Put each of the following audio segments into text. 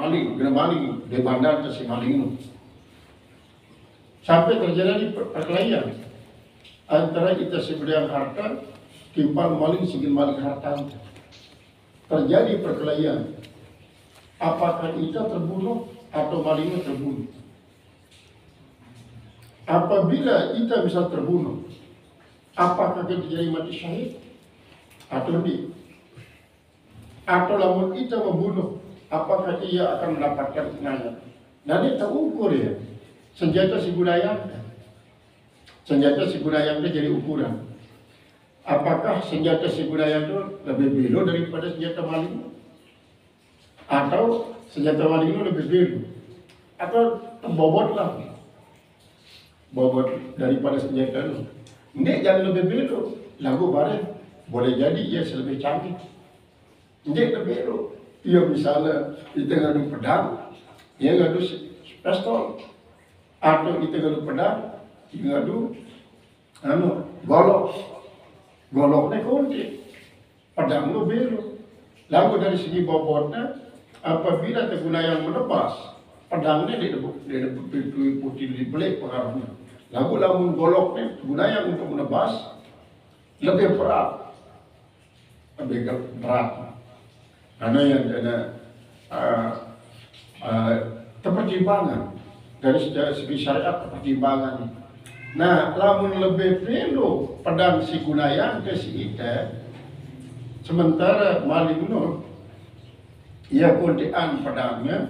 maling, kena maling di bandar si maling itu. Sampai terjadi perkelahian antara kita sebidang harta, timpal maling segin maling harta. Terjadi perkelahian. Apakah kita terbunuh atau malingnya terbunuh? Apabila kita bisa terbunuh, apakah kita jadi mati syahid atau tidak? Atau lamun kita membunuh, apakah ia akan mendapatkan inayat? Dan itu ukur ya. Senjata si budaya itu jadi ukuran. Apakah senjata si budaya itu lebih belo daripada senjata maling? Atau senjata maling itu lebih belo? Atau bobot lah? Bobot daripada senjata itu. Ini jangan lebih belo. Lagu bareng boleh jadi ia lebih canggih. Ini lebih belo. Ia misalnya kita ngadu pedang, ia ngadu pistol. Atau kita ngadu pedang, ia ngadu golok. Goloknya kunci. Pedang itu belo. Lalu dari segi bobotnya, apabila terguna yang menebas, pedangnya dia putih dibeli pengaruhnya. Lalu lamun goloknya guna yang untuk menebas lebih berat, karena yang ada pertimbangan dari segi syariat pertimbangan. Nah, lamun lebih belo pedang si gunayang ke si ite, sementara maling no ia kuntian pedangnya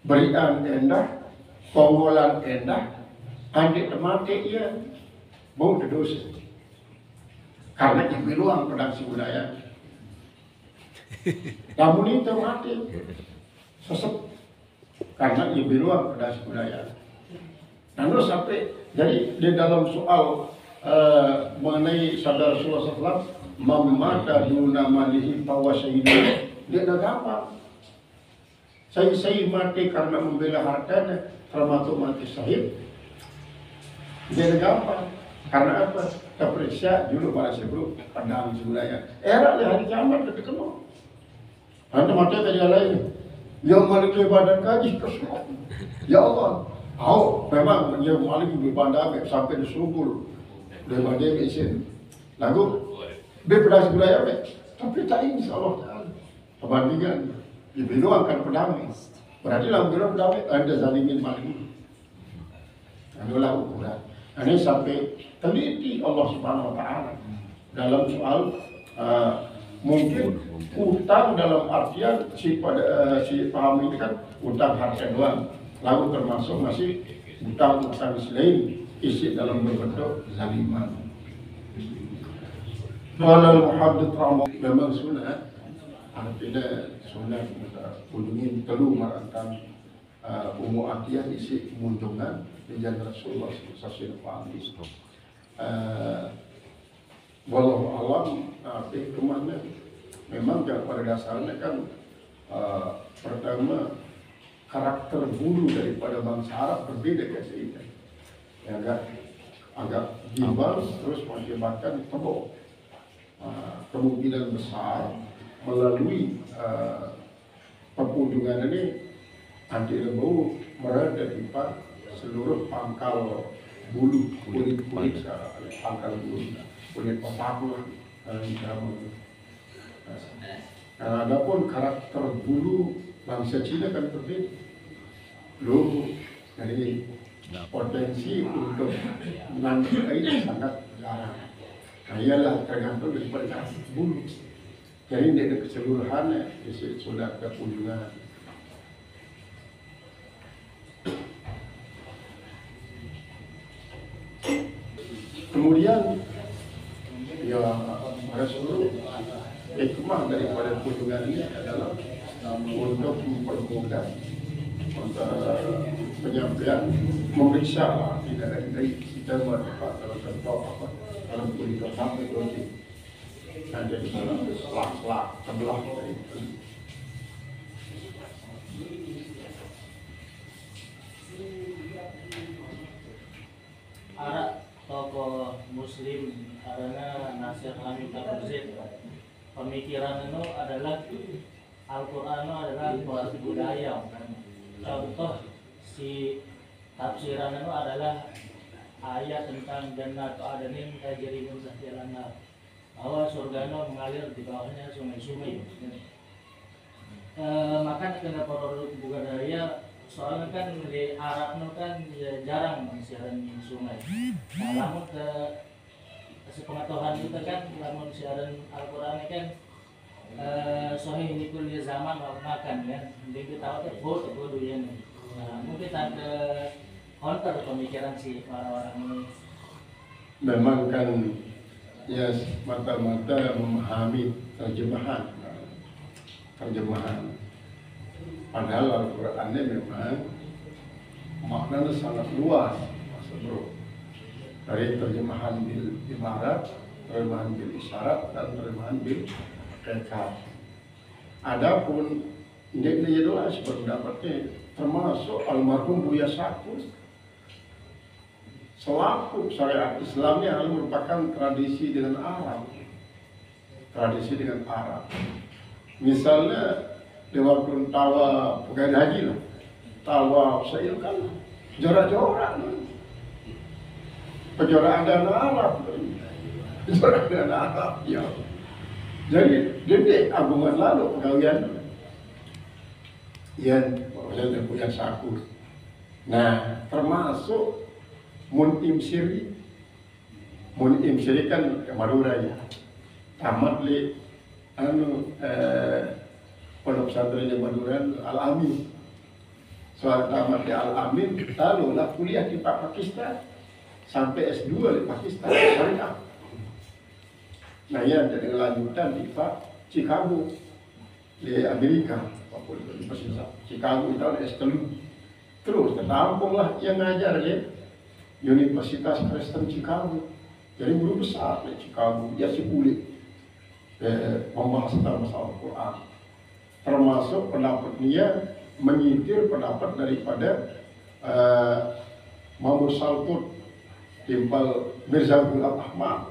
berian endah, konggolan endah, andik temate ia bau dosa. Karena kebiluang pedang si budaya. Namun itu mati sesep karena kebiluang pedang si budaya. Lalu sampai jadi di dalam soal mengenai saudara Rasulullah SAW, mamata duna malihi pawasaidu, dia dah gampang. Saya mati karena membela hartanya, termasuk mati syahid. Dia gampang. Karena apa? Terperiksa dulu para sebelum pandang sebudaya. Era di hari kiamat kita kenal. Anda mati tadi lain. Yang malik badan kaji kesukaan. Ya Allah. Memang yang malik berbandar sampai di subur. Daripada mesin. Lalu berpedang sebudaya. Tapi tak insya Allah. Perbandingan. Dibiluangkan pedang. Berarti dalam bilang pedang Anda zalimin malik. Itulah ukuran. Ini sampai teliti Allah Subhanahu Wa Taala dalam soal mungkin utang dalam artian si paham ini kan utang harta doang, lalu termasuk masih utang lain isi dalam berbentuk zaliman. Walal muhaddits memang sunnah, artinya sunnah kunjungin telu marantang umum atiyah isi muntungan di jalan Rasulullah SAW. Walau alam, kemana? Memang pada dasarnya kan pertama karakter bulu daripada bangsa Arab berbeda guys ini. Agak gimbal, terus mengakibatkan tebok. Kemungkinan besar melalui perkunjungan ini anti lembu berada di seluruh pangkal bulu kulit pangkal bulu kulit otak adapun karakter bulu bangsa Cina kan berbeda. Lalu dari potensi untuk menangkap ini sangat jarang. Ialah tergantung daripada karakter bulu. Jadi tidak keseluruhannya sudah kekunjungan. Kemudian ya Rasulullah hikmah daripada kunjungan ini adalah untuk mempermudah penyampaian, memeriksa tidak dari kita berdebat dalam contoh apa dalam kuliah sampai nanti ada di dalam selak sebelah dari itu. Ara tokoh muslim karena Nasir Hamid Abuzid pemikiran itu adalah Al-Quran adalah buat budaya kan. Contoh si tafsiran itu adalah ayat tentang jannatu adnin tajri min tahtiha al-anhar, bahwa surga itu mengalir di bawahnya sungai-sungai. Maka kena produk budaya soalnya kan di Arab itu kan ya, jarang siaran sungai. Nah, namun ke sepengetahuan kita kan namun siaran Al-Quran kan soalnya ini kuliah zaman makan kan, jadi kita tahu tuh bodoh ya nih. Nah, mungkin ada counter pemikiran si orang-orang ini. Memang kan ya mata-mata memahami terjemahan. Padahal Al-Quran ini memang maknanya sangat luas, Mas Bro. Dari terjemahan bil ibarat, terjemahan bil isyarat, dan terjemahan bil hakikat. Adapun ini jelas pendapatnya termasuk almarhum Buya Sakur selaku syariat Islamnya merupakan tradisi dengan Arab. Misalnya di waktu tawa pegawai haji lah, tawa saya kan jorak-jorak, pejorak dana Arab, ya. Jadi dia agungan lalu pegawaian yang saya punya Sakur. Nah, termasuk Mun'im Siri kan Madura ya. Tamat li pondok pesantren di Madura Al-Amin. Soal tamat di Al-Amin, lalu lah kuliah di Pakistan sampai S2 di Pakistan syariah. Nah ya, jadi lanjutan di Chicago di Amerika, Chicago itu S3. Terus tertampunglah yang ngajar di Universitas Kristen Chicago. Jadi guru besar di Chicago, ya si kulit membahas tentang masalah Al-Quran. Termasuk pendapat dia menyitir pendapat daripada Mahmud Saltut timpal Mirza Ghulam Ahmad.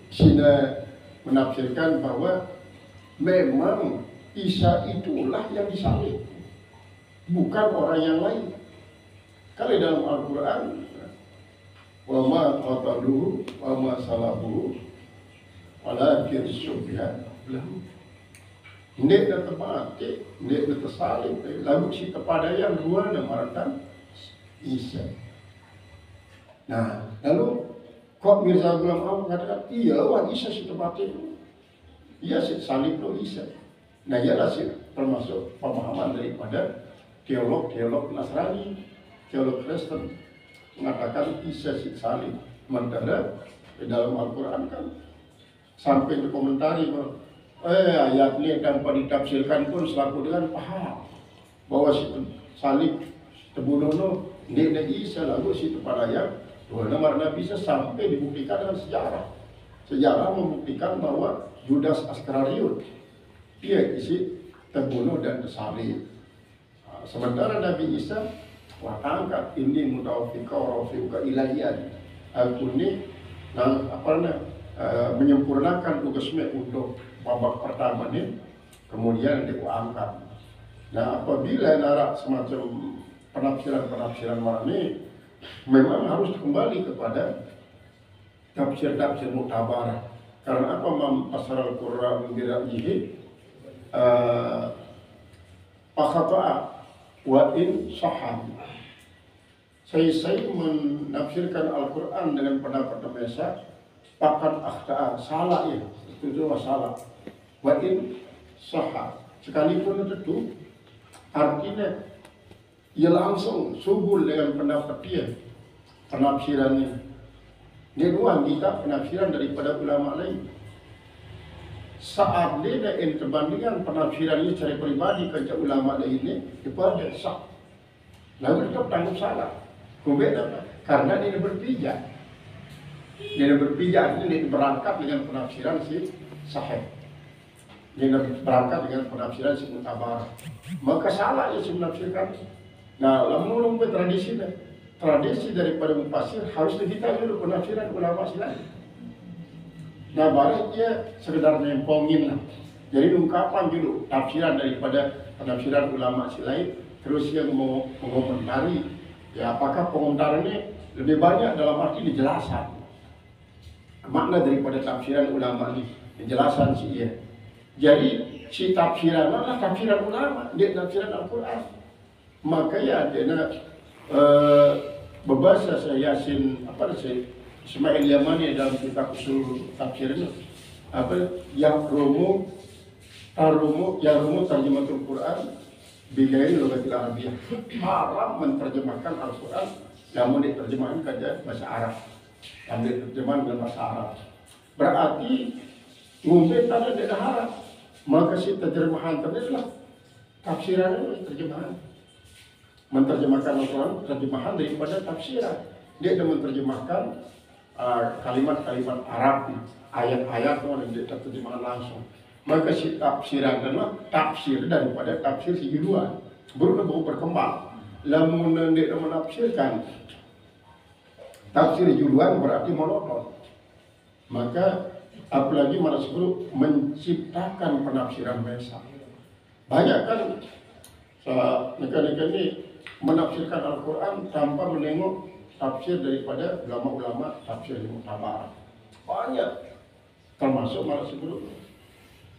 Sina menafsirkan bahwa memang Isa itulah yang disalib, bukan orang yang lain. Kalau dalam Al-Quran, wa ma qataluhu wa ma salabuhu walakin syubbiha lahu. Ndek na termati, ndek na tersalib, lalu si kepada yang dua namarakan Isa. Nah, lalu kok Mirza Ghulam Ahmad mengatakan, iya wah Isa si termati, iya si salib lo Isa. Nah, ialah sih termasuk pemahaman daripada teolog Nasrani, teolog Kristen mengatakan Isa si salib. Sementara di dalam Al-Quran kan sampai dikomentari bahwa ayat ini tanpa ditafsirkan pun selaku dengan paham bahwa si salib terbunuh dia Isa, lalu si kepada yang dua nama Nabi Isa sampai dibuktikan dengan sejarah membuktikan bahwa Judas Askariot dia isi terbunuh dan tersalib. Sementara Nabi Isa angkat ini mutawafika wa rafiuka ilahiyan. Aku ini menyempurnakan tugasnya untuk babak pertama ini, kemudian diangkat. Nah, apabila narak semacam penafsiran ini memang harus kembali kepada tafsir muktabar. Karena apa Fasar Al-Quran bira'yihi Pakhata'a wa in saham. Saya menafsirkan Al-Quran dengan pendapat Mesya, pakat akhta'a, salah ya, itu salah. Wa in saham, sekalipun itu artinya ia langsung subul dengan pendapat dia, penafsirannya. Dia dua kita penafsiran daripada ulama lain. Saat dia yang perbandingan penafsiran ini secara pribadi kerja ulama lainnya daripada sah. Lalu tetap tanggung salah. Kemudian apa? Karena dia berpijak. Dia berpijak ini berangkat dengan penafsiran si sahih. Dia berangkat dengan penafsiran si mutabar. Maka salah ya si menafsirkan. Nah, lalu tradisi daripada mufassir harus kita dulu penafsiran ulama lain. Nah, baru dia sekedar nempongin lah Jadi ungkapan dulu tafsiran daripada penafsiran ulama si lain, terus yang mau mengomentari, ya apakah komentarannya lebih banyak dalam arti dijelasan makna daripada tafsiran ulama ini, penjelasan si iya. Jadi si tafsiran adalah tafsiran ulama, dia tafsiran Al-Quran. Maka ya dia berbahasa saya Yasin saya Ismail Yamani dalam kitab usul tafsir itu yang rumu terjematul Quran bigairi logatil Arabiyah. Haram menerjemahkan Al-Quran namun diterjemahkan ke bahasa Arab. Ambil terjemahan dalam bahasa Arab. Berarti ngumpe tanda tidak haram. Maka si terjemahan adalah tafsiran terjemahan. Menerjemahkan Al-Quran terjemahan daripada tafsiran. Dia ada menerjemahkan kalimat-kalimat Arab, ayat-ayat yang dia terjemahan langsung. Maka si tafsiran adalah tafsir daripada tafsir si duluan. Baru berkembang. Lamun dia menafsirkan tafsir juluan berarti monoton. Maka apalagi mana sebelum menciptakan penafsiran besar. Banyak kan mereka ini menafsirkan Al-Quran tanpa menengok tafsir daripada ulama-ulama tafsir yang mutabar. Banyak, termasuk malah sebelum.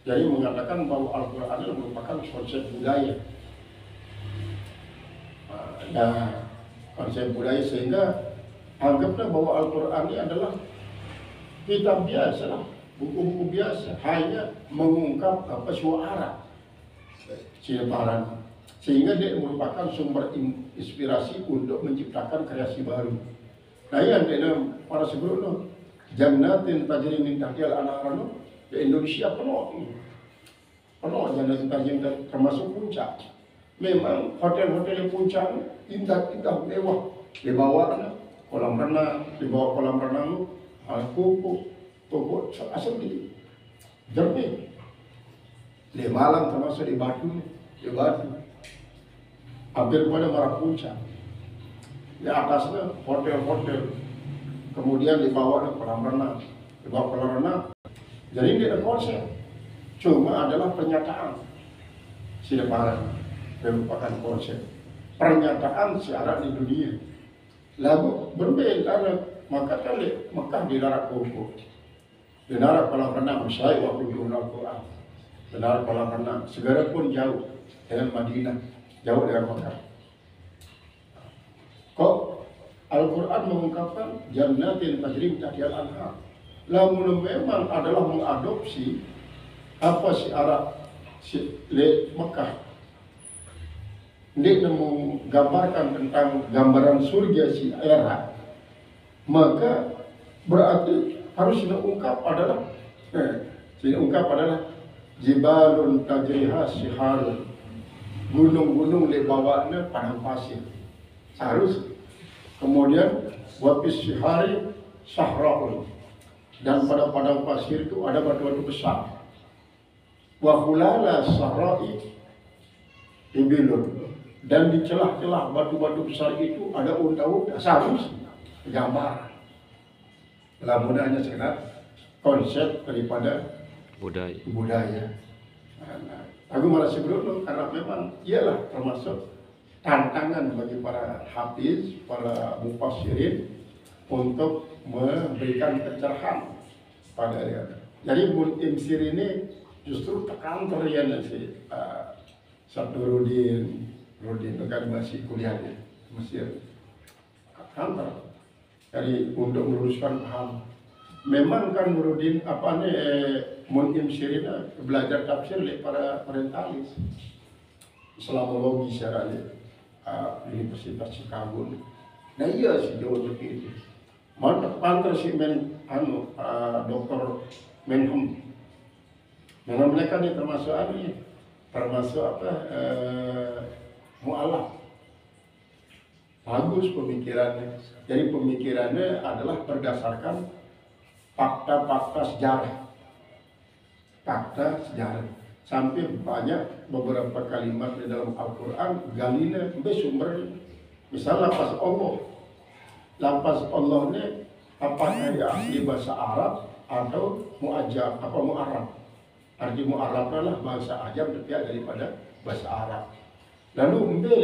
Jadi mengatakan bahwa Al-Quran adalah merupakan konsep budaya. Nah, konsep budaya sehingga anggaplah bahwa Al-Quran ini adalah kitab biasa lah, buku-buku biasa, hanya mengungkap suara siaparan. Sehingga dia merupakan sumber inspirasi untuk menciptakan kreasi baru. Nah yang para sebelum jannatin tajri min tahtihal anhar di Indonesia penuh jannatin tajri termasuk puncak. Memang hotel-hotel puncak indah-indah mewah, di bawah kolam renang, di bawah kolam renang pokok asal di jernih. Di Malang termasuk di Batu. Hampir pada Marah Puncak. Di atasnya hotel-hotel. Kemudian di bawah kolam renang. Di bawah kolam renang. Jadi ini ada konsep. Cuma adalah pernyataan. Siapa merupakan konsep. Pernyataan syarat di dunia. Lalu berbeda. Maka kali Mekah di darat koko. Di darat kolam renang. Saya waktu di Al-Quran. Di darat kolam renang. Segera pun jauh dengan Madinah. Jauh dengan Mekah. Kok Al-Quran mengungkapkan jannatin tajri min tahtihal anhar. Lamun memang adalah mengadopsi apa si Arab Mekah. Dia menggambarkan tentang gambaran surga si era. Maka berarti harus diungkap adalah jibalun tajriha siharun. Gunung-gunung di bawahnya padang pasir. Harus. Kemudian wapis sihari sahraun. Dan pada padang pasir itu ada batu-batu besar. Wa khulala sahra'i ibilun. Dan di celah-celah batu-batu besar itu ada unta-unta. Harus gambar. Lamun hanya sekedar konsep daripada budaya. Aku malah sebelum karena memang ialah termasuk tantangan bagi para hafiz, para mufassirin untuk memberikan pencerahan pada dia. Jadi Imsir ini justru tekan terian si Rudin kan masih kuliah di Mesir. Kantor. Jadi untuk meluruskan paham. Memang kan Nurudin Imsir ini belajar tafsir oleh para orientalis. Islamologi secara Universitas Chicago. Nah iya sih jauh lebih itu. Mantap pantas si Dr. Menham. Memang mereka ini termasuk mu'alaf. Bagus pemikirannya. Jadi pemikirannya adalah berdasarkan fakta-fakta sejarah. Fakta sejarah. Sampai banyak beberapa kalimat di dalam Al-Quran galina sumber. Misalnya lafaz Allah ini apakah dia asli bahasa Arab atau mu'ajab atau mu'arab. arti mu'arab lah bahasa ajam tapi daripada bahasa Arab. Lalu embele